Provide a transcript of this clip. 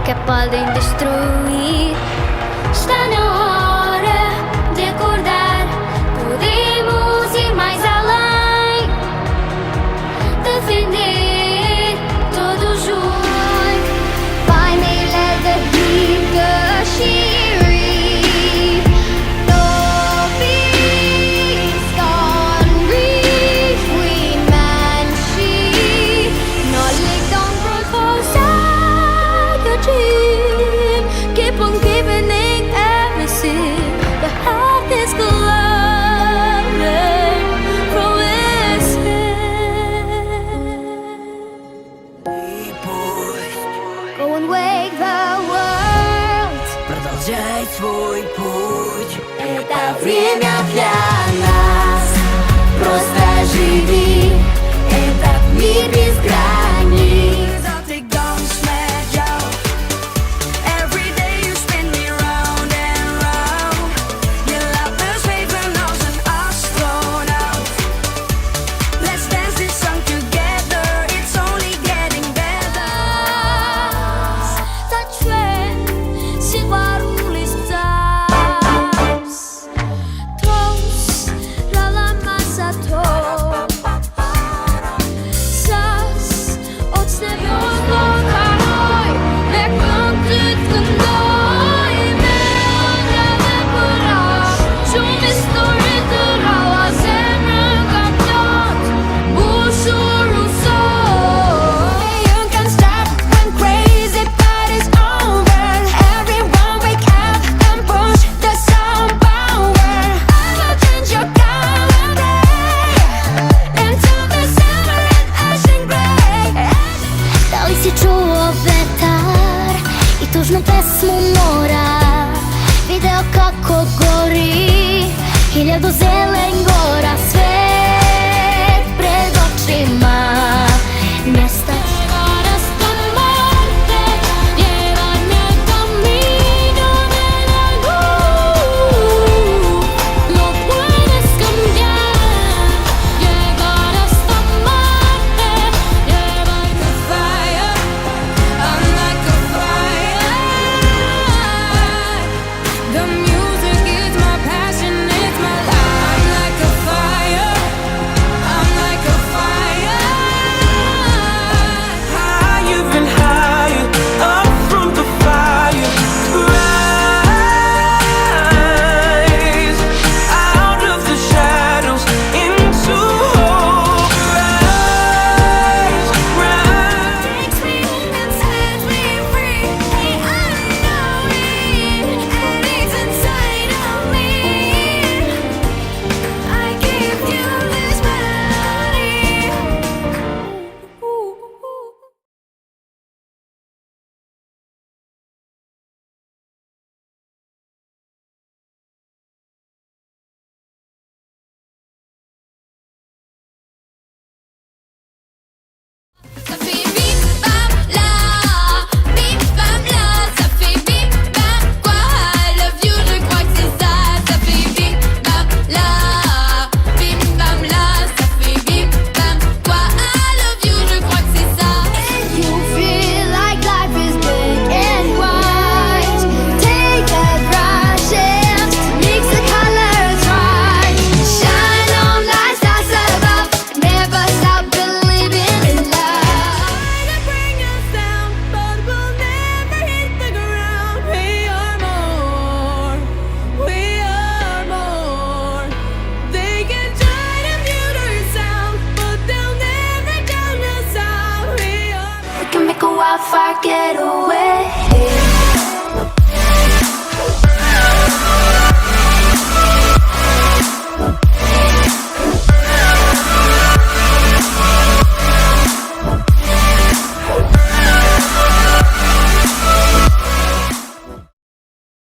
que podem destruir. Está na hora de acordar. Podemos ir mais além, defender todos juntos. Finally let the heat go sheer. No peace gone reach we man she. No lick don't run forsake your dream. Keep on giving it every sip. The heart is glowing from within. И пусть Go and wake the world. продолжай свой путь. Это время для нас. Просто живи. Этот мир без границ. Exotic don't smack you. Every day you spin me round and round. Your love is waving als een astronaut. Let's dance this song together. It's only getting better. Touch red, sigwaruli stars. Toast, rala masa to. Sas, od ciebie odlokanuj. Jak mam tylko noi. Me odrale pora. Som story dyrala zemrën kam plot. Bushur u sol. You can start when crazy party's over. Everyone wake up and push the sound power. I'ma change your calendar into the summer and ocean gray. Dali si čuo vetar i tužnu pesmu mora. Video kako gori hiljadu zele